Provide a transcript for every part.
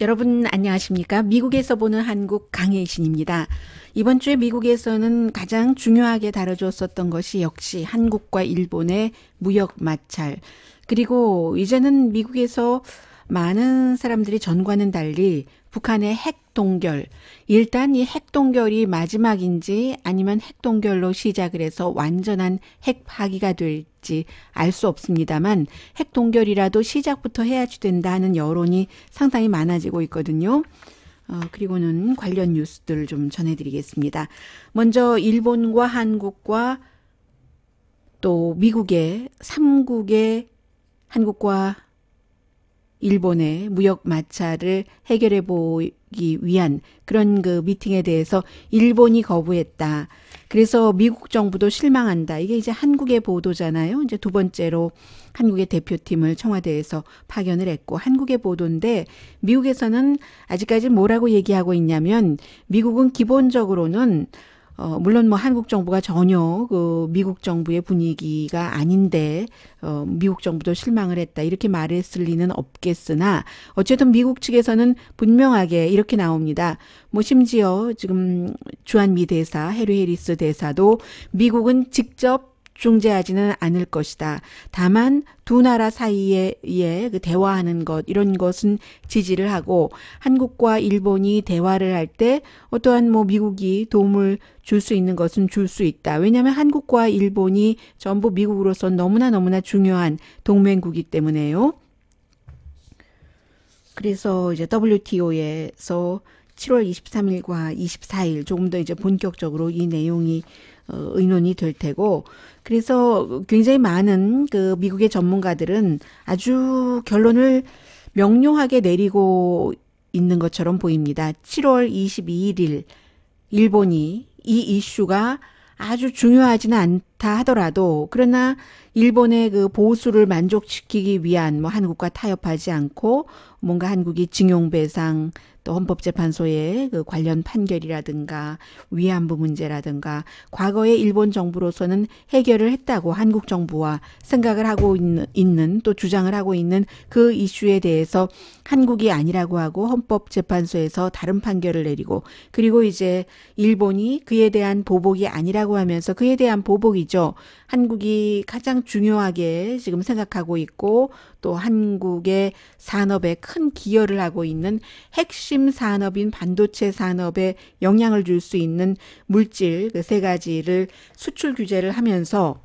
여러분 안녕하십니까? 미국에서 보는 한국 강혜신입니다. 이번 주에 미국에서는 가장 중요하게 다뤄줬었던 것이 역시 한국과 일본의 무역 마찰. 그리고 이제는 미국에서 많은 사람들이 전과는 달리 북한의 핵 동결. 일단 이 핵 동결이 마지막인지 아니면 핵 동결로 시작을 해서 완전한 핵 파기가 될지 알 수 없습니다만 핵 동결이라도 시작부터 해야지 된다 하는 여론이 상당히 많아지고 있거든요. 그리고는 관련 뉴스들 좀 전해드리겠습니다. 먼저 일본과 한국과 또 미국의 3국의 한국과 일본의 무역 마찰을 해결해 보기 위한 그런 그 미팅에 대해서 일본이 거부했다. 그래서 미국 정부도 실망한다. 이게 이제 한국의 보도잖아요. 이제 두 번째로 한국의 대표팀을 청와대에서 파견을 했고 한국의 보도인데 미국에서는 아직까지 뭐라고 얘기하고 있냐면 미국은 기본적으로는 물론 뭐 한국 정부가 전혀 그 미국 정부의 분위기가 아닌데 미국 정부도 실망을 했다 이렇게 말했을 리는 없겠으나 어쨌든 미국 측에서는 분명하게 이렇게 나옵니다. 뭐 심지어 지금 주한미 대사 해리 해리스 대사도 미국은 직접 중재하지는 않을 것이다. 다만 두 나라 사이에 그 대화하는 것 이런 것은 지지를 하고 한국과 일본이 대화를 할 때 어떠한 뭐 미국이 도움을 줄 수 있는 것은 줄 수 있다. 왜냐하면 한국과 일본이 전부 미국으로서 너무나 중요한 동맹국이기 때문에요. 그래서 이제 WTO에서 7월 23일과 24일 조금 더 이제 본격적으로 이 내용이 의논이 될 테고 그래서 굉장히 많은 그 미국의 전문가들은 아주 결론을 명료하게 내리고 있는 것처럼 보입니다. 7월 22일 일본이 이 이슈가 아주 중요하지는 않다 하더라도 그러나 일본의 그 보수를 만족시키기 위한 뭐 한국과 타협하지 않고 뭔가 한국이 징용배상 또 헌법재판소의 그 관련 판결이라든가 위안부 문제라든가 과거에 일본 정부로서는 해결을 했다고 한국 정부와 생각을 하고 있는 또 주장을 하고 있는 그 이슈에 대해서 한국이 아니라고 하고 헌법재판소에서 다른 판결을 내리고 그리고 이제 일본이 그에 대한 보복이 아니라고 하면서 그에 대한 보복이죠. 한국이 가장 중요하게 지금 생각하고 있고 또 한국의 산업에 큰 기여를 하고 있는 핵심 산업인 반도체 산업에 영향을 줄 수 있는 물질 그 세 가지를 수출 규제를 하면서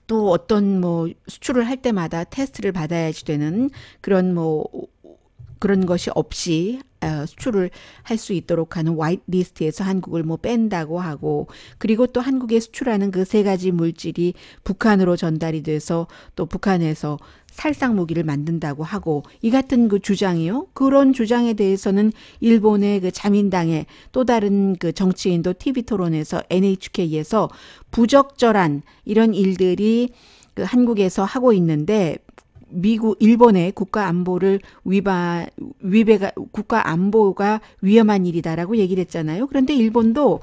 또 어떤 뭐 수출을 할 때마다 테스트를 받아야지 되는 그런 뭐 그런 것이 없이 수출을 할 수 있도록 하는 화이트 리스트에서 한국을 뭐 뺀다고 하고 그리고 또 한국에 수출하는 그 세 가지 물질이 북한으로 전달이 돼서 또 북한에서 살상 무기를 만든다고 하고 이 같은 그 주장이요. 그런 주장에 대해서는 일본의 그 자민당의 또 다른 그 정치인도 TV 토론에서 NHK에서 부적절한 이런 일들이 그 한국에서 하고 있는데 일본의 국가 안보를 국가 안보가 위험한 일이다라고 얘기를 했잖아요. 그런데 일본도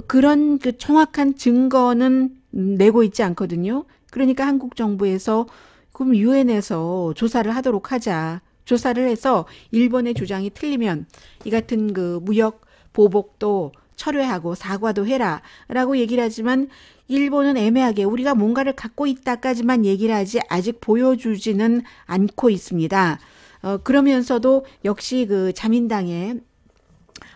그런 그 정확한 증거는 내고 있지 않거든요. 그러니까 한국 정부에서 그럼 유엔에서 조사를 하도록 하자. 조사를 해서 일본의 주장이 틀리면 이 같은 그 무역 보복도 철회하고 사과도 해라라고 얘기를 하지만 일본은 애매하게 우리가 뭔가를 갖고 있다까지만 얘기를 하지 아직 보여주지는 않고 있습니다. 그러면서도 역시 그 자민당의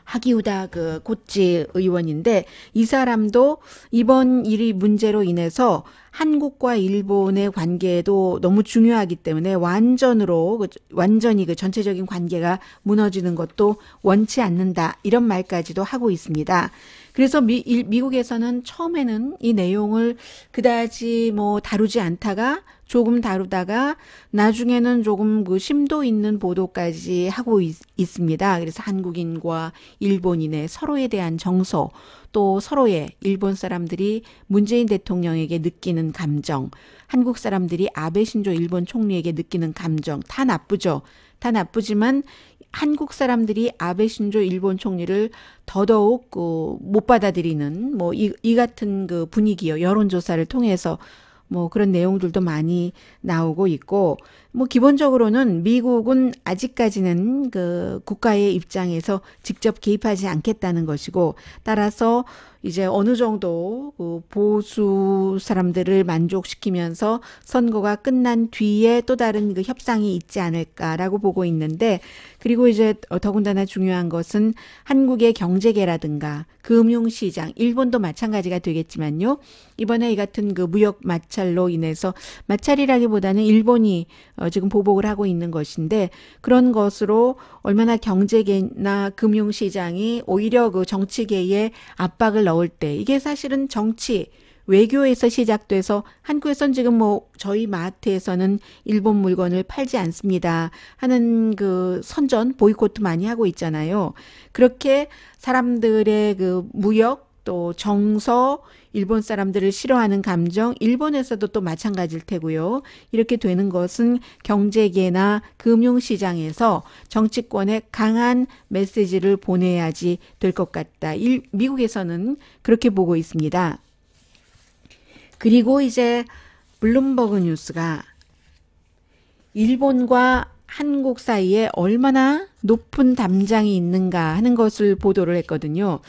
하기우다 그 고찌 의원인데 이 사람도 이번 일이 문제로 인해서 한국과 일본의 관계도 너무 중요하기 때문에 완전히 그 전체적인 관계가 무너지는 것도 원치 않는다 이런 말까지도 하고 있습니다. 그래서 미국에서는 처음에는 이 내용을 그다지 뭐 다루지 않다가 조금 다루다가 나중에는 조금 그 심도 있는 보도까지 하고 있습니다. 그래서 한국인과 일본인의 서로에 대한 정서 또 서로의 일본 사람들이 문재인 대통령에게 느끼는 감정, 한국 사람들이 아베 신조 일본 총리에게 느끼는 감정 다 나쁘죠. 다 나쁘지만 한국 사람들이 아베 신조 일본 총리를 더더욱 못 받아들이는 뭐 이 같은 그 분위기요. 여론조사를 통해서 뭐 그런 내용들도 많이 나오고 있고 뭐 기본적으로는 미국은 아직까지는 그 국가의 입장에서 직접 개입하지 않겠다는 것이고, 따라서 이제 어느 정도 그 보수 사람들을 만족시키면서 선거가 끝난 뒤에 또 다른 그 협상이 있지 않을까라고 보고 있는데, 그리고 이제 더군다나 중요한 것은 한국의 경제계라든가 금융시장, 일본도 마찬가지가 되겠지만요. 이번에 이 같은 그 무역 마찰로 인해서, 마찰이라기보다는 일본이 지금 보복을 하고 있는 것인데, 그런 것으로 얼마나 경제계나 금융시장이 오히려 그 정치계에 압박을 넣을 때, 이게 사실은 정치, 외교에서 시작돼서 한국에선 지금 뭐 저희 마트에서는 일본 물건을 팔지 않습니다 하는 그 선전, 보이콧 많이 하고 있잖아요. 그렇게 사람들의 그 무역, 또 정서, 일본 사람들을 싫어하는 감정, 일본에서도 또 마찬가지일 테고요. 이렇게 되는 것은 경제계나 금융시장에서 정치권에 강한 메시지를 보내야지 될 것 같다. 미국에서는 그렇게 보고 있습니다. 그리고 이제 블룸버그 뉴스가 일본과 한국 사이에 얼마나 높은 담장이 있는가 하는 것을 보도를 했거든요.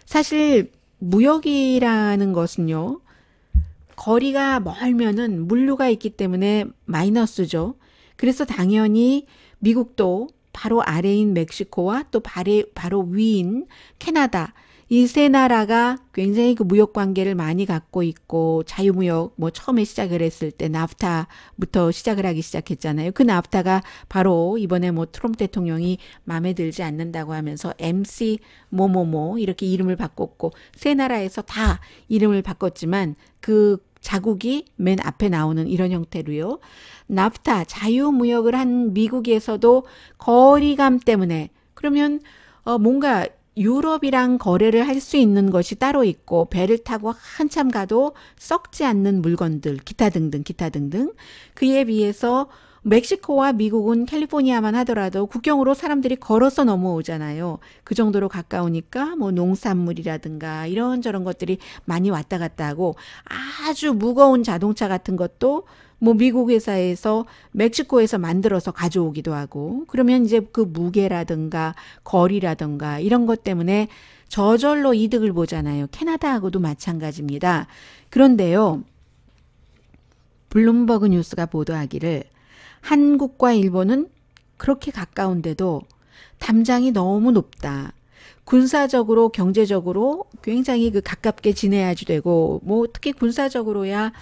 사실 무역이라는 것은요, 거리가 멀면은 물류가 있기 때문에 마이너스죠. 그래서 당연히 미국도 바로 아래인 멕시코와 또 바로 위인 캐나다, 이 세 나라가 굉장히 그 무역 관계를 많이 갖고 있고, 자유무역 뭐 처음에 시작을 했을 때 나프타부터 시작을 하기 시작했잖아요. 그 나프타가 바로 이번에 뭐 트럼프 대통령이 마음에 들지 않는다고 하면서 MC 뭐뭐뭐 이렇게 이름을 바꿨고, 세 나라에서 다 이름을 바꿨지만 그 자국이 맨 앞에 나오는 이런 형태로요. 나프타, 자유무역을 한 미국에서도 거리감 때문에, 그러면 뭔가 유럽이랑 거래를 할 수 있는 것이 따로 있고, 배를 타고 한참 가도 썩지 않는 물건들, 기타 등등 그에 비해서 멕시코와 미국은 캘리포니아만 하더라도 국경으로 사람들이 걸어서 넘어오잖아요. 그 정도로 가까우니까 뭐 농산물이라든가 이런저런 것들이 많이 왔다 갔다 하고, 아주 무거운 자동차 같은 것도 뭐 미국 회사에서 멕시코에서 만들어서 가져오기도 하고, 그러면 이제 그 무게라든가 거리라든가 이런 것 때문에 저절로 이득을 보잖아요. 캐나다하고도 마찬가지입니다. 그런데요, 블룸버그 뉴스가 보도하기를 한국과 일본은 그렇게 가까운데도 담장이 너무 높다. 군사적으로, 경제적으로 굉장히 그 가깝게 지내야지 되고, 뭐 특히 군사적으로야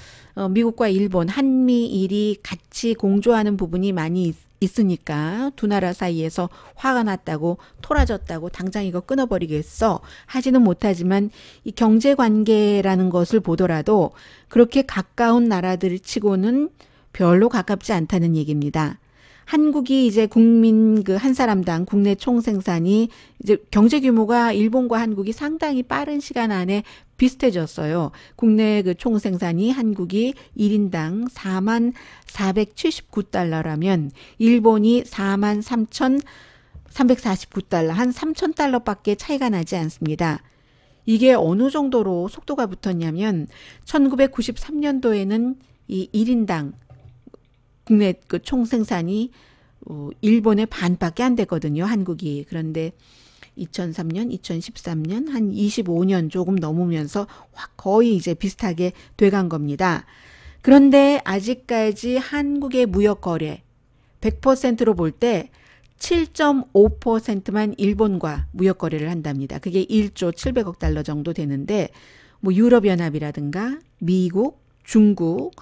미국과 일본, 한미일이 같이 공조하는 부분이 많이 있으니까 두 나라 사이에서 화가 났다고, 토라졌다고 당장 이거 끊어버리겠어 하지는 못하지만, 이 경제관계라는 것을 보더라도 그렇게 가까운 나라들 치고는 별로 가깝지 않다는 얘기입니다. 한국이 이제 국민 그 한 사람당 국내 총생산이 이제 경제 규모가 일본과 한국이 상당히 빠른 시간 안에 비슷해졌어요. 국내 그 총생산이 한국이 1인당 44,479달러라면 일본이 43,349달러, 한 3,000달러밖에 차이가 나지 않습니다. 이게 어느 정도로 속도가 붙었냐면 1993년도에는 이 1인당 국내 그 총생산이 일본의 반밖에 안 됐거든요, 한국이. 그런데 2003년, 2013년 한 25년 조금 넘으면서 거의 이제 비슷하게 돼간 겁니다. 그런데 아직까지 한국의 무역 거래 100%로 볼 때 7.5%만 일본과 무역 거래를 한답니다. 그게 1조 700억 달러 정도 되는데, 뭐 유럽연합이라든가 미국, 중국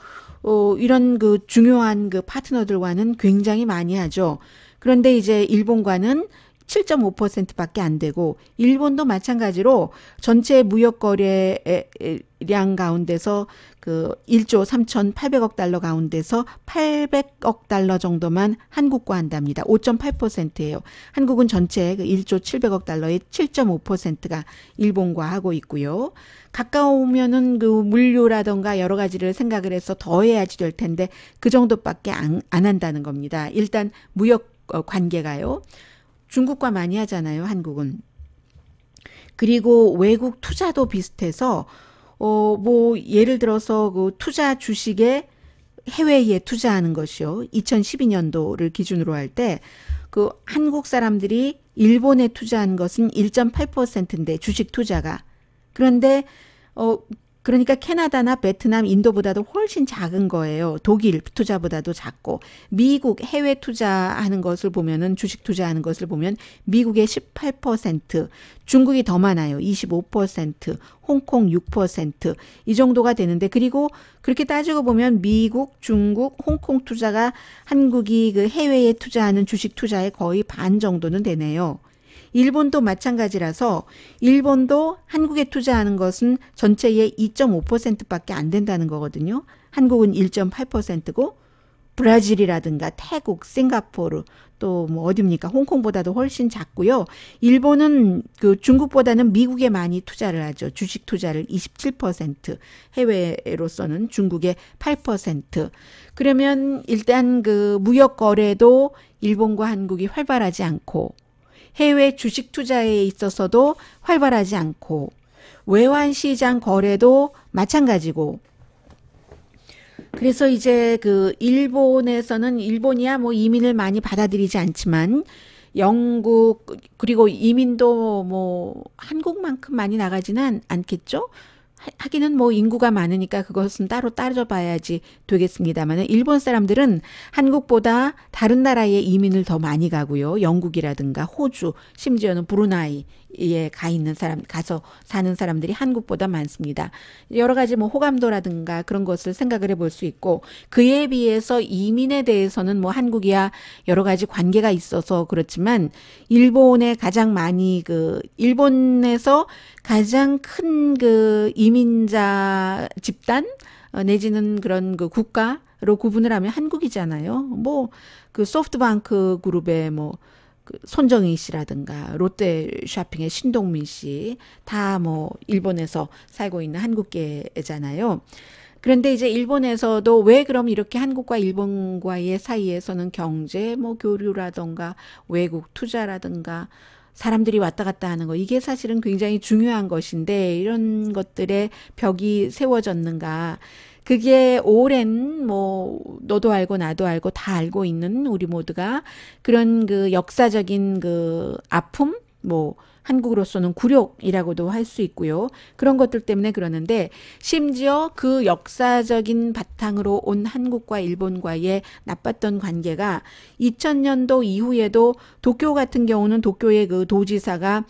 이런 그 중요한 그 파트너들과는 굉장히 많이 하죠. 그런데 이제 일본과는 7.5%밖에 안 되고, 일본도 마찬가지로 전체 무역 거래량 가운데서 그 1조 3,800억 달러 가운데서 800억 달러 정도만 한국과 한답니다. 5.8%예요. 한국은 전체 그 1조 700억 달러의 7.5%가 일본과 하고 있고요. 가까우면은 그 물류라던가 여러 가지를 생각을 해서 더 해야지 될 텐데 그 정도밖에 안 한다는 겁니다. 일단 무역 관계가요. 중국과 많이 하잖아요, 한국은. 그리고 외국 투자도 비슷해서 뭐 예를 들어서 그 투자 주식에 해외에 투자하는 것이요. 2012년도를 기준으로 할 때 그 한국 사람들이 일본에 투자한 것은 1.8%인데 주식 투자가. 그런데 그러니까 캐나다나 베트남, 인도보다도 훨씬 작은 거예요. 독일 투자보다도 작고 미국 해외 투자하는 것을 보면은 주식 투자하는 것을 보면 미국의 18%, 중국이 더 많아요. 25%, 홍콩 6%, 이 정도가 되는데 그리고 그렇게 따지고 보면 미국, 중국, 홍콩 투자가 한국이 그 해외에 투자하는 주식 투자의 거의 반 정도는 되네요. 일본도 마찬가지라서 일본도 한국에 투자하는 것은 전체의 2.5%밖에 안 된다는 거거든요. 한국은 1.8%고 브라질이라든가 태국, 싱가포르 또 뭐 어디입니까? 홍콩보다도 훨씬 작고요. 일본은 그 중국보다는 미국에 많이 투자를 하죠. 주식 투자를 27%, 해외로서는 중국의 8%. 그러면 일단 그 무역 거래도 일본과 한국이 활발하지 않고 해외 주식 투자에 있어서도 활발하지 않고 외환 시장 거래도 마찬가지고 그래서 이제 그 일본에서는 일본이야 뭐 이민을 많이 받아들이지 않지만 영국 그리고 이민도 뭐 한국만큼 많이 나가지는 않겠죠? 하기는 뭐 인구가 많으니까 그것은 따로 따져봐야지 되겠습니다만 일본 사람들은 한국보다 다른 나라에 이민을 더 많이 가고요. 영국이라든가 호주, 심지어는 브루나이에 가 있는 사람, 가서 사는 사람들이 한국보다 많습니다. 여러 가지 뭐 호감도라든가 그런 것을 생각을 해볼 수 있고 그에 비해서 이민에 대해서는 뭐 한국이야 여러 가지 관계가 있어서 그렇지만 일본에 가장 많이 그 일본에서 가장 큰 그 이민자 집단 내지는 그런 그 국가로 구분을 하면 한국이잖아요. 뭐 그 소프트뱅크 그룹의 뭐 그 손정희 씨라든가 롯데 쇼핑의 신동민 씨 다 뭐 일본에서 살고 있는 한국계잖아요. 그런데 이제 일본에서도 왜 그럼 이렇게 한국과 일본과의 사이에서는 경제 뭐 교류라든가 외국 투자라든가 사람들이 왔다 갔다 하는 거 이게 사실은 굉장히 중요한 것인데 이런 것들에 벽이 세워졌는가. 그게 오랜 뭐 너도 알고 나도 알고 다 알고 있는 우리 모두가 그런 그 역사적인 그 아픔 뭐 한국으로서는 굴욕이라고도 할 수 있고요. 그런 것들 때문에 그러는데 심지어 그 역사적인 바탕으로 온 한국과 일본과의 나빴던 관계가 2000년도 이후에도 도쿄 같은 경우는 도쿄의 그 도지사가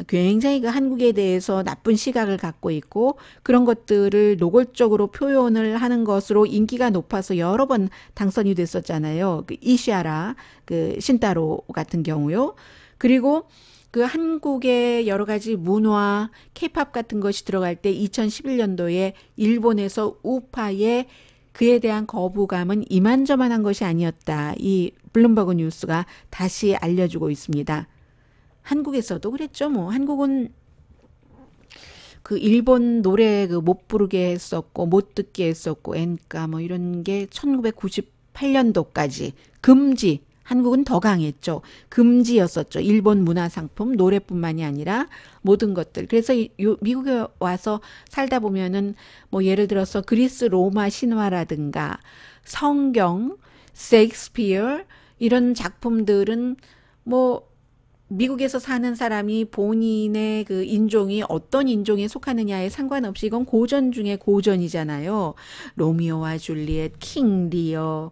굉장히 그 한국에 대해서 나쁜 시각을 갖고 있고 그런 것들을 노골적으로 표현을 하는 것으로 인기가 높아서 여러 번 당선이 됐었잖아요. 그 이시아라 그 신타로 같은 경우요. 그리고 그 한국의 여러 가지 문화, 케이팝 같은 것이 들어갈 때 2011년도에 일본에서 우파의 그에 대한 거부감은 이만저만한 것이 아니었다. 이 블룸버그 뉴스가 다시 알려주고 있습니다. 한국에서도 그랬죠. 뭐 한국은 그 일본 노래 그 못 부르게 했었고 못 듣게 했었고 엔카 뭐 이런 게 1998년도까지 금지. 한국은 더 강했죠. 금지였었죠. 일본 문화상품, 노래뿐만이 아니라 모든 것들. 그래서 미국에 와서 살다 보면은 뭐 예를 들어서 그리스 로마 신화라든가 성경, 셰익스피어 이런 작품들은 뭐 미국에서 사는 사람이 본인의 그 인종이 어떤 인종에 속하느냐에 상관없이 이건 고전 중에 고전이잖아요. 로미오와 줄리엣, 킹 리어,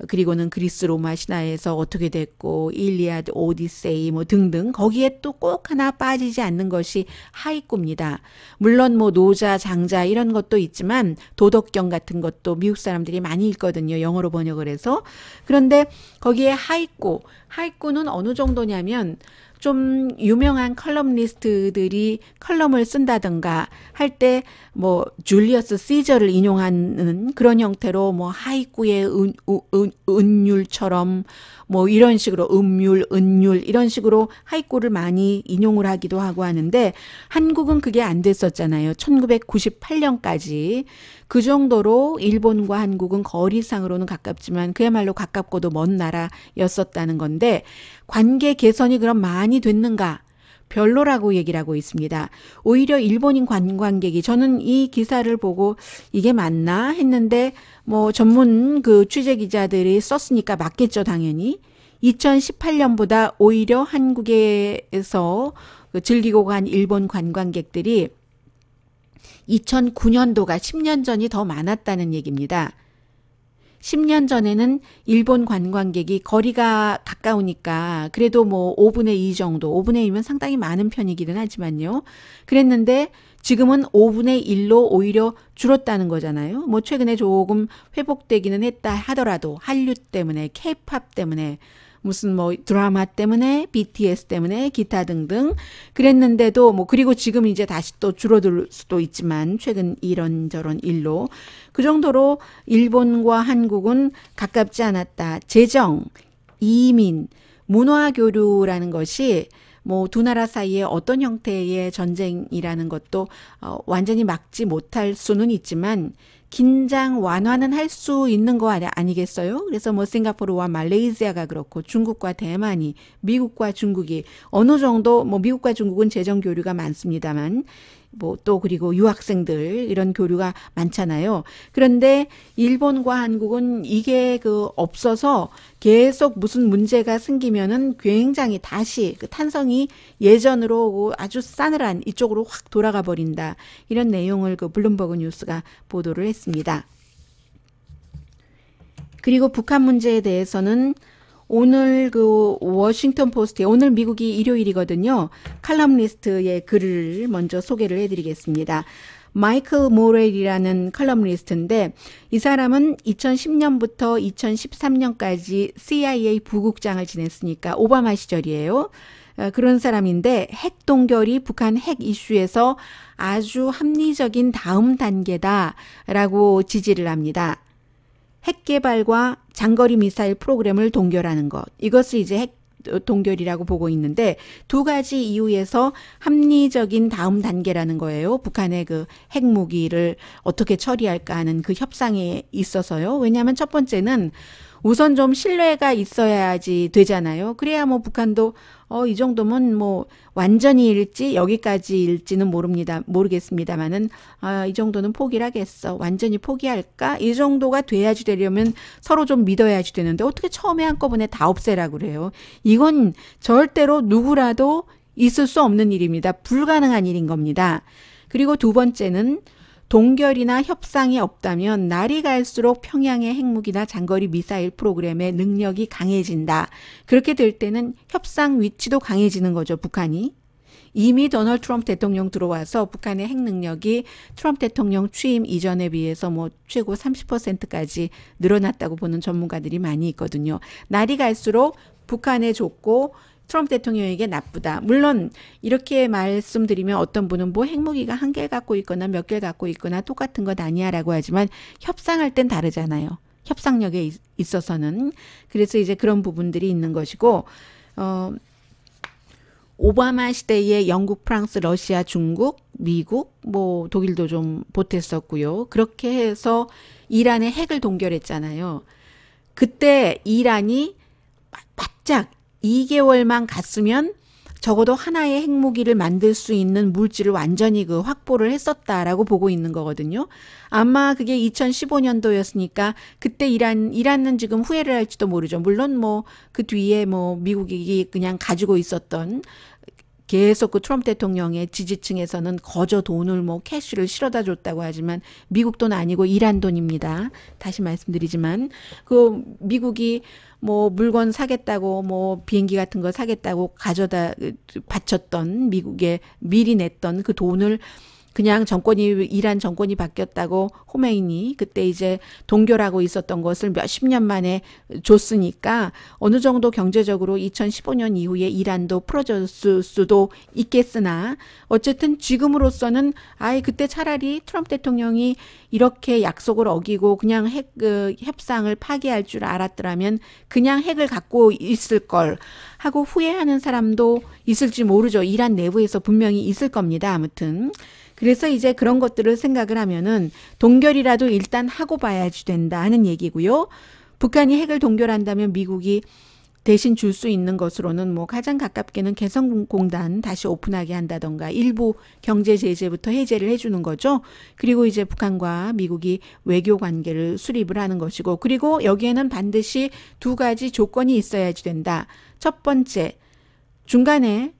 그리고는 그리스 로마 신화에서 어떻게 됐고, 일리아드, 오디세이 뭐 등등 거기에 또 꼭 하나 빠지지 않는 것이 하이꾸입니다. 물론 뭐 노자, 장자 이런 것도 있지만 도덕경 같은 것도 미국 사람들이 많이 읽거든요. 영어로 번역을 해서. 그런데 거기에 하이꾸는 어느 정도냐면 좀 유명한 컬럼니스트들이 컬럼을 쓴다든가 할 때 뭐 줄리어스 시저를 인용하는 그런 형태로 뭐 하이꾸의 은율처럼 뭐 이런 식으로 음율, 은율 이런 식으로 하이꾸를 많이 인용을 하기도 하고 하는데 한국은 그게 안 됐었잖아요. 1998년까지 그 정도로 일본과 한국은 거리상으로는 가깝지만 그야말로 가깝고도 먼 나라였었다는 건데 관계 개선이 그럼 많이 됐는가? 별로라고 얘기를 하고 있습니다. 오히려 일본인 관광객이 저는 이 기사를 보고 이게 맞나 했는데 뭐 전문 그 취재 기자들이 썼으니까 맞겠죠, 당연히. 2018년보다 오히려 한국에서 즐기고 간 일본 관광객들이 2009년도가 10년 전이 더 많았다는 얘기입니다. 10년 전에는 일본 관광객이 거리가 가까우니까 그래도 뭐 5분의 2 정도, 5분의 2면 상당히 많은 편이기는 하지만요. 그랬는데 지금은 5분의 1로 오히려 줄었다는 거잖아요. 뭐 최근에 조금 회복되기는 했다 하더라도 한류 때문에, 케이팝 때문에, 무슨 뭐 드라마 때문에, BTS 때문에, 기타 등등 그랬는데도 뭐 그리고 지금 이제 다시 또 줄어들 수도 있지만 최근 이런저런 일로 그 정도로 일본과 한국은 가깝지 않았다. 재정, 이민, 문화 교류라는 것이 뭐 두 나라 사이에 어떤 형태의 전쟁이라는 것도 완전히 막지 못할 수는 있지만 긴장 완화는 할 수 있는 거 아니겠어요? 그래서 뭐 싱가포르와 말레이시아가 그렇고 중국과 대만이, 미국과 중국이 어느 정도 뭐 미국과 중국은 재정 교류가 많습니다만 뭐 또 그리고 유학생들 이런 교류가 많잖아요. 그런데 일본과 한국은 이게 그 없어서 계속 무슨 문제가 생기면은 굉장히 다시 그 탄성이 예전으로 아주 싸늘한 이쪽으로 확 돌아가 버린다. 이런 내용을 그 블룸버그 뉴스가 보도를 했습니다. 그리고 북한 문제에 대해서는 오늘 그 워싱턴 포스트에 오늘 미국이 일요일이거든요. 칼럼니스트의 글을 먼저 소개를 해드리겠습니다. 마이클 모렐이라는 칼럼니스트인데 이 사람은 2010년부터 2013년까지 CIA 부국장을 지냈으니까 오바마 시절이에요. 그런 사람인데 핵 동결이 북한 핵 이슈에서 아주 합리적인 다음 단계다라고 지지를 합니다. 핵 개발과 장거리 미사일 프로그램을 동결하는 것. 이것을 이제 핵 동결이라고 보고 있는데 두 가지 이유에서 합리적인 다음 단계라는 거예요. 북한의 그 핵무기를 어떻게 처리할까 하는 그 협상에 있어서요. 왜냐하면 첫 번째는 우선 좀 신뢰가 있어야지 되잖아요. 그래야 뭐 북한도 이 정도면 뭐 완전히 일지 여기까지일지는 모르겠습니다만은 이 정도는 포기를 하겠어. 완전히 포기할까? 이 정도가 돼야지 되려면 서로 좀 믿어야지 되는데 어떻게 처음에 한꺼번에 다 없애라고 그래요. 이건 절대로 누구라도 있을 수 없는 일입니다. 불가능한 일인 겁니다. 그리고 두 번째는 동결이나 협상이 없다면 날이 갈수록 평양의 핵무기나 장거리 미사일 프로그램의 능력이 강해진다. 그렇게 될 때는 협상 위치도 강해지는 거죠, 북한이. 이미 도널드 트럼프 대통령 들어와서 북한의 핵 능력이 트럼프 대통령 취임 이전에 비해서 뭐 최고 30%까지 늘어났다고 보는 전문가들이 많이 있거든요. 날이 갈수록 북한에 좋고 트럼프 대통령에게 나쁘다. 물론 이렇게 말씀드리면 어떤 분은 뭐 핵무기가 한 개를 갖고 있거나 몇 개를 갖고 있거나 똑같은 것 아니야 라고 하지만 협상할 땐 다르잖아요. 협상력에 있어서는. 그래서 이제 그런 부분들이 있는 것이고 오바마 시대에 영국, 프랑스, 러시아, 중국, 미국, 뭐 독일도 좀 보탰었고요. 그렇게 해서 이란의 핵을 동결했잖아요. 그때 이란이 바짝 2개월만 갔으면 적어도 하나의 핵무기를 만들 수 있는 물질을 완전히 그 확보를 했었다라고 보고 있는 거거든요. 아마 그게 2015년도였으니까 그때 이란은 지금 후회를 할지도 모르죠. 물론 뭐 그 뒤에 뭐 미국이 그냥 가지고 있었던 계속 그 트럼프 대통령의 지지층에서는 거저 돈을 뭐 캐시를 실어다 줬다고 하지만 미국 돈 아니고 이란 돈입니다. 다시 말씀드리지만 그 미국이 뭐 물건 사겠다고 뭐 비행기 같은 거 사겠다고 가져다 바쳤던 미국에 미리 냈던 그 돈을 그냥 이란 정권이 바뀌었다고 호메이니 그때 이제 동결하고 있었던 것을 몇십 년 만에 줬으니까 어느 정도 경제적으로 2015년 이후에 이란도 풀어줬을 수도 있겠으나 어쨌든 지금으로서는 그때 차라리 트럼프 대통령이 이렇게 약속을 어기고 그냥 핵 협상을 파기할 줄 알았더라면 그냥 핵을 갖고 있을 걸 하고 후회하는 사람도 있을지 모르죠. 이란 내부에서 분명히 있을 겁니다. 아무튼. 그래서 이제 그런 것들을 생각을 하면은 동결이라도 일단 하고 봐야지 된다 하는 얘기고요. 북한이 핵을 동결한다면 미국이 대신 줄 수 있는 것으로는 뭐 가장 가깝게는 개성공단 다시 오픈하게 한다던가 일부 경제 제재부터 해제를 해주는 거죠. 그리고 이제 북한과 미국이 외교 관계를 수립을 하는 것이고, 그리고 여기에는 반드시 두 가지 조건이 있어야지 된다. 첫 번째, 중간에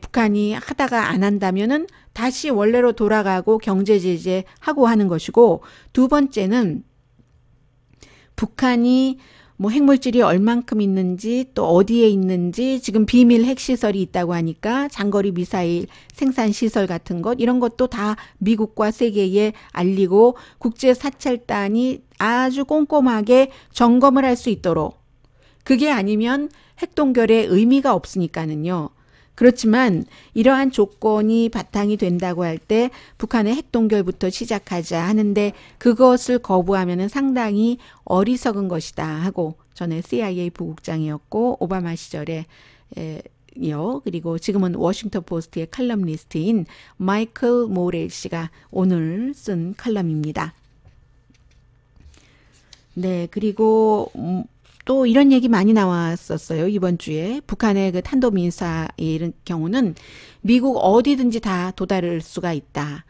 북한이 하다가 안 한다면은 다시 원래로 돌아가고 경제 제재하고 하는 것이고, 두 번째는 북한이 뭐 핵물질이 얼만큼 있는지 또 어디에 있는지, 지금 비밀 핵시설이 있다고 하니까 장거리 미사일 생산시설 같은 것, 이런 것도 다 미국과 세계에 알리고 국제사찰단이 아주 꼼꼼하게 점검을 할 수 있도록, 그게 아니면 핵동결의 의미가 없으니까는요. 그렇지만 이러한 조건이 바탕이 된다고 할 때 북한의 핵동결부터 시작하자 하는데, 그것을 거부하면 상당히 어리석은 것이다 하고, 전에 CIA 부국장이었고 오바마 시절에 그리고 지금은 워싱턴 포스트의 칼럼니스트인 마이클 모렐 씨가 오늘 쓴 칼럼입니다. 네, 그리고 또 이런 얘기 많이 나왔었어요. 이번 주에 북한의 그 탄도미사일의 경우는 미국 어디든지 다 도달할 수가 있다.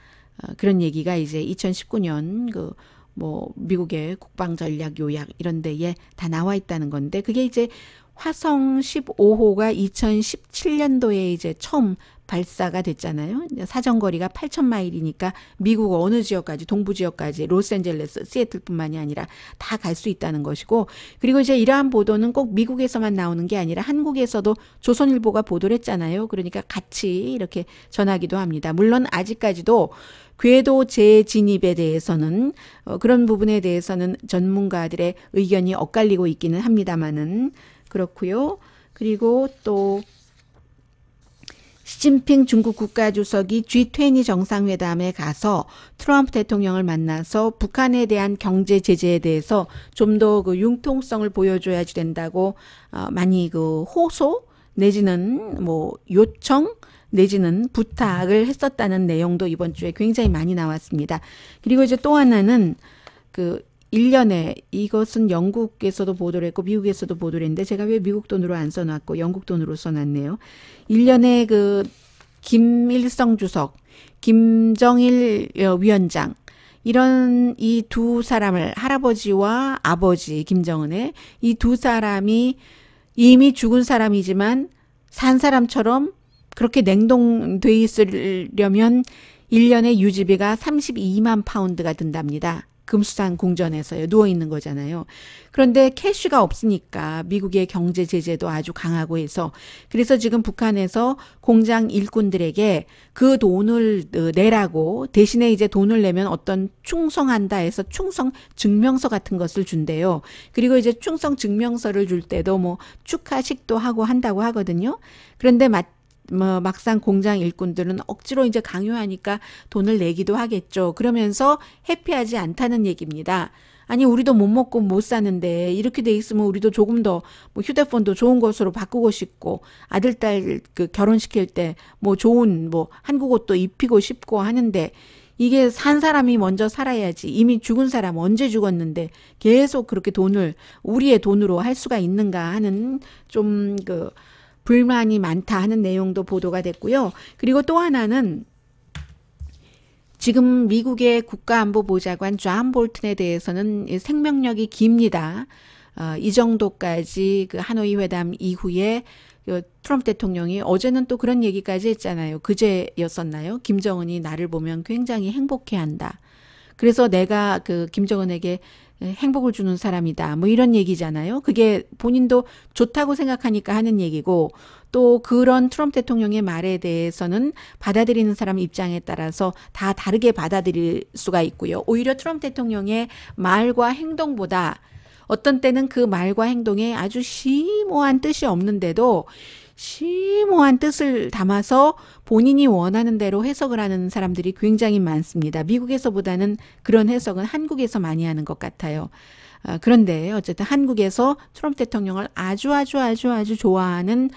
그런 얘기가 이제 2019년 그 뭐 미국의 국방전략 요약 이런 데에 다 나와 있다는 건데, 그게 이제 화성 15호가 2017년도에 이제 처음 발사가 됐잖아요. 사정거리가 8,000마일이니까 미국 어느 지역까지, 동부 지역까지, 로스앤젤레스, 시애틀뿐만이 아니라 다 갈 수 있다는 것이고, 그리고 이제 이러한 보도는 꼭 미국에서만 나오는 게 아니라 한국에서도 조선일보가 보도를 했잖아요. 그러니까 같이 이렇게 전하기도 합니다. 물론 아직까지도 궤도 재진입에 대해서는 그런 부분에 대해서는 전문가들의 의견이 엇갈리고 있기는 합니다만은 그렇고요. 그리고 또 시진핑 중국 국가주석이 G20 정상회담에 가서 트럼프 대통령을 만나서 북한에 대한 경제 제재에 대해서 좀 더 그 융통성을 보여줘야지 된다고 많이 그 호소 내지는 뭐 요청 내지는 부탁을 했었다는 내용도 이번 주에 굉장히 많이 나왔습니다. 그리고 이제 또 하나는 그 1년에, 이것은 영국에서도 보도를 했고 미국에서도 보도를 했는데 제가 왜 미국 돈으로 안 써놨고 영국 돈으로 써놨네요. 1년에 그 김일성 주석, 김정일 위원장, 이런 이 두 사람을, 할아버지와 아버지 김정은의 이 두 사람이 이미 죽은 사람이지만 산 사람처럼 그렇게 냉동돼 있으려면 1년에 유지비가 32만 파운드가 든답니다. 금수산 궁전에서요. 누워있는 거잖아요. 그런데 캐시가 없으니까 미국의 경제 제재도 아주 강하고 해서, 그래서 지금 북한에서 공장 일꾼들에게 그 돈을 내라고, 대신에 이제 돈을 내면 어떤 충성한다 해서 충성 증명서 같은 것을 준대요. 그리고 이제 충성 증명서를 줄 때도 뭐 축하식도 하고 한다고 하거든요. 그런데 막상 공장 일꾼들은 억지로 이제 강요하니까 돈을 내기도 하겠죠. 그러면서 해피하지 않다는 얘기입니다. 아니, 우리도 못 먹고 못 사는데 이렇게 돼 있으면 우리도 조금 더 뭐 휴대폰도 좋은 것으로 바꾸고 싶고, 아들 딸 그 결혼시킬 때 뭐 좋은 뭐 한국 옷도 입히고 싶고 하는데, 이게 산 사람이 먼저 살아야지, 이미 죽은 사람 언제 죽었는데 계속 그렇게 돈을 우리의 돈으로 할 수가 있는가 하는 좀 그 불만이 많다 하는 내용도 보도가 됐고요. 그리고 또 하나는 지금 미국의 국가안보보좌관 존 볼튼에 대해서는 생명력이 깁니다. 이 정도까지 그 하노이 회담 이후에 트럼프 대통령이 어제는 또 그런 얘기까지 했잖아요. 그제였었나요? 김정은이 나를 보면 굉장히 행복해한다. 그래서 내가 그 김정은에게 행복을 주는 사람이다. 뭐 이런 얘기잖아요. 그게 본인도 좋다고 생각하니까 하는 얘기고, 또 그런 트럼프 대통령의 말에 대해서는 받아들이는 사람 입장에 따라서 다 다르게 받아들일 수가 있고요. 오히려 트럼프 대통령의 말과 행동보다 어떤 때는 그 말과 행동에 아주 심오한 뜻이 없는데도 심오한 뜻을 담아서 본인이 원하는 대로 해석을 하는 사람들이 굉장히 많습니다. 미국에서보다는 그런 해석은 한국에서 많이 하는 것 같아요. 그런데 어쨌든 한국에서 트럼프 대통령을 아주 좋아하는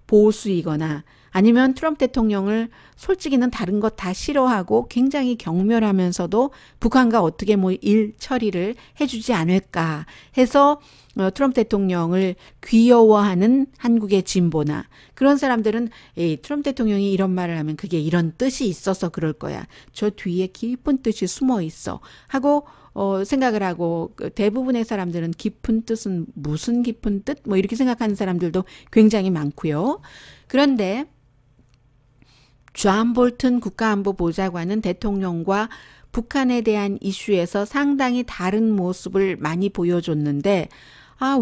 보수이거나 아니면 트럼프 대통령을 솔직히는 다른 것 다 싫어하고 굉장히 경멸하면서도 북한과 어떻게 뭐 일 처리를 해주지 않을까 해서 트럼프 대통령을 귀여워하는 한국의 진보나 그런 사람들은 에이, 트럼프 대통령이 이런 말을 하면 그게 이런 뜻이 있어서 그럴 거야. 저 뒤에 깊은 뜻이 숨어 있어. 하고 생각을 하고 대부분의 사람들은 깊은 뜻은 무슨 깊은 뜻? 뭐 이렇게 생각하는 사람들도 굉장히 많고요. 그런데 존 볼튼 국가안보보좌관은 대통령과 북한에 대한 이슈에서 상당히 다른 모습을 많이 보여줬는데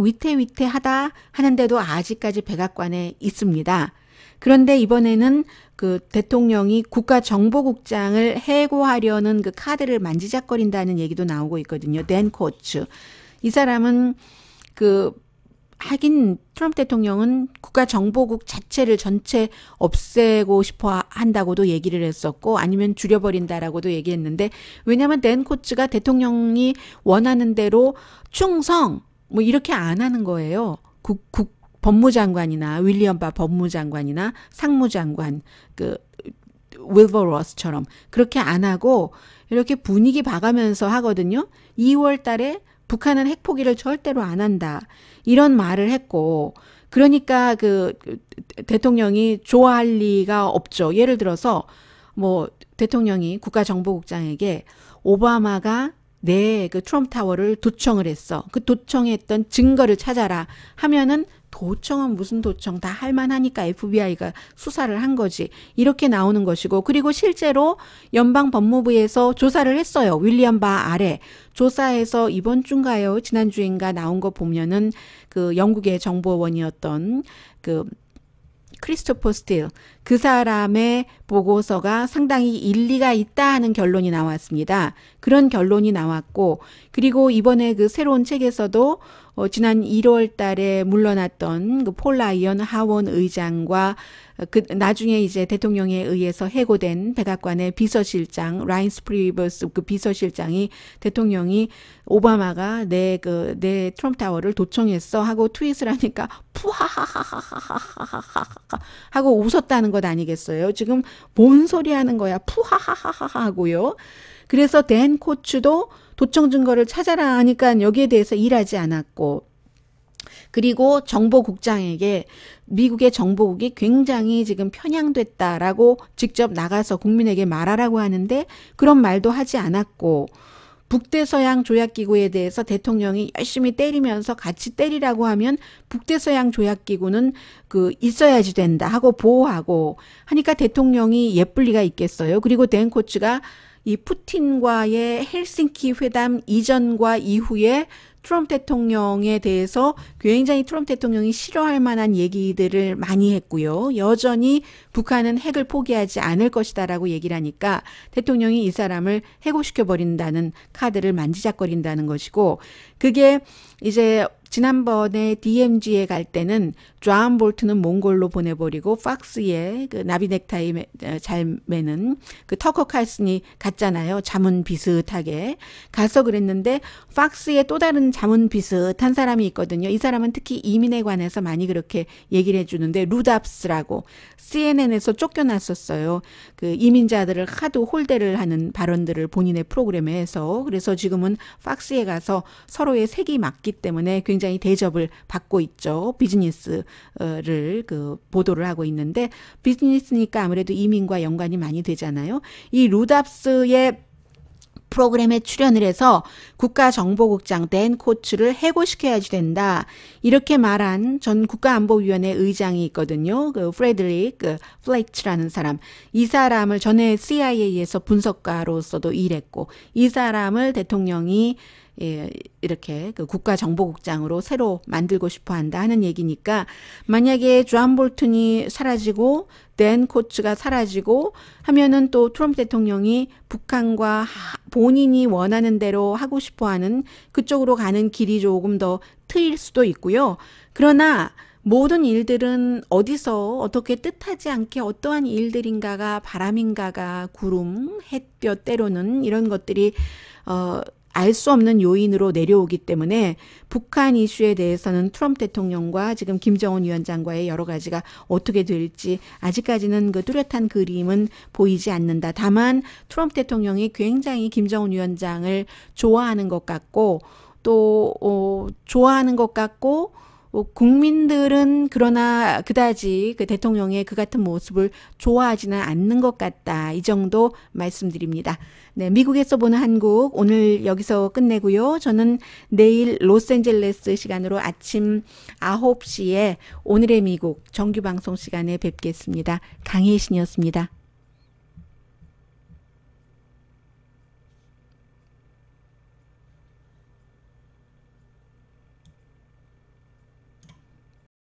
위태위태하다 하는데도 아직까지 백악관에 있습니다. 그런데 이번에는 그 대통령이 국가정보국장을 해고하려는 그 카드를 만지작거린다는 얘기도 나오고 있거든요. 댄 코츠. 이 사람은 하긴 트럼프 대통령은 국가정보국 자체를 전체 없애고 싶어 한다고도 얘기를 했었고 아니면 줄여버린다라고도 얘기했는데 왜냐하면 댄 코츠가 대통령이 원하는 대로 충성 뭐 이렇게 안 하는 거예요. 법무장관이나 윌리엄 바 법무장관이나 상무장관 윌버 로스처럼 그렇게 안 하고 이렇게 분위기 봐가면서 하거든요. 2월 달에 북한은 핵포기를 절대로 안 한다. 이런 말을 했고 그러니까 대통령이 좋아할 리가 없죠. 예를 들어서 뭐 대통령이 국가정보국장에게 오바마가 내 트럼프 타워를 도청을 했어. 그 도청했던 증거를 찾아라 하면은 도청은 무슨 도청 다 할만하니까 FBI가 수사를 한 거지. 이렇게 나오는 것이고 그리고 실제로 연방법무부에서 조사를 했어요. 윌리엄 바 아래 조사해서 이번 주인가요? 지난주인가 나온 거 보면은 영국의 정보원이었던 크리스토퍼 스틸 그 사람의 보고서가 상당히 일리가 있다 하는 결론이 나왔습니다. 그런 결론이 나왔고 그리고 이번에 새로운 책에서도 지난 1월 달에 물러났던 폴 라이언 하원 의장과 나중에 이제 대통령에 의해서 해고된 백악관의 비서실장 라인스 프리버스 비서실장이 대통령이 오바마가 내 트럼프 타워를 도청했어 하고 트윗을 하니까 푸하하하하하하하 하고 웃었다는 것 아니겠어요? 지금 뭔 소리 하는 거야? 푸하하하하 하고요. 그래서 댄 코츠도 도청 증거를 찾아라 하니까 여기에 대해서 일하지 않았고 그리고 정보국장에게 미국의 정보국이 굉장히 지금 편향됐다라고 직접 나가서 국민에게 말하라고 하는데 그런 말도 하지 않았고 북대서양 조약기구에 대해서 대통령이 열심히 때리면서 같이 때리라고 하면 북대서양 조약기구는 있어야지 된다 하고 보호하고 하니까 대통령이 예쁠 리가 있겠어요. 그리고 댄 코츠가 이 푸틴과의 헬싱키 회담 이전과 이후에 트럼프 대통령에 대해서 굉장히 트럼프 대통령이 싫어할 만한 얘기들을 많이 했고요. 여전히 북한은 핵을 포기하지 않을 것이다라고 얘기를 하니까 대통령이 이 사람을 해고시켜버린다는 카드를 만지작거린다는 것이고 그게 이제 지난번에 DMZ에 갈 때는 존 볼튼은 몽골로 보내버리고 팍스에 나비 넥타이 잘 매는 터커 칼슨이 갔잖아요. 자문 비슷하게 가서 그랬는데 팍스에 또 다른 자문 비슷한 사람이 있거든요. 이 사람은 특히 이민에 관해서 많이 그렇게 얘기를 해주는데 루답스라고 CNN에서 쫓겨났었어요. 이민자들을 하도 홀대를 하는 발언들을 본인의 프로그램에 해서 그래서 지금은 팍스에 가서 서로의 색이 맞기 때문에 굉장히 대접을 받고 있죠. 비즈니스를 보도를 하고 있는데 비즈니스니까 아무래도 이민과 연관이 많이 되잖아요. 이 루답스의 프로그램에 출연을 해서 국가정보국장 댄 코츠를 해고시켜야지 된다. 이렇게 말한 전 국가안보위원회 의장이 있거든요. 프레드릭 플레이츠라는 사람. 이 사람을 전에 CIA에서 분석가로서도 일했고 이 사람을 대통령이 이렇게 국가정보국장으로 새로 만들고 싶어 한다 하는 얘기니까 만약에 존 볼튼이 사라지고 댄 코츠가 사라지고 하면은 또 트럼프 대통령이 북한과 본인이 원하는 대로 하고 싶어 하는 그쪽으로 가는 길이 조금 더 트일 수도 있고요. 그러나 모든 일들은 어디서 어떻게 뜻하지 않게 어떠한 일들인가가 바람인가가 구름, 햇볕 때로는 이런 것들이 알 수 없는 요인으로 내려오기 때문에 북한 이슈에 대해서는 트럼프 대통령과 지금 김정은 위원장과의 여러 가지가 어떻게 될지 아직까지는 그 뚜렷한 그림은 보이지 않는다. 다만 트럼프 대통령이 굉장히 김정은 위원장을 좋아하는 것 같고 또 좋아하는 것 같고 국민들은 그러나 그다지 그 대통령의 그 같은 모습을 좋아하지는 않는 것 같다. 이 정도 말씀드립니다. 네, 미국에서 보는 한국 오늘 여기서 끝내고요. 저는 내일 로스앤젤레스 시간으로 아침 9시에 오늘의 미국 정규 방송 시간에 뵙겠습니다. 강혜신이었습니다.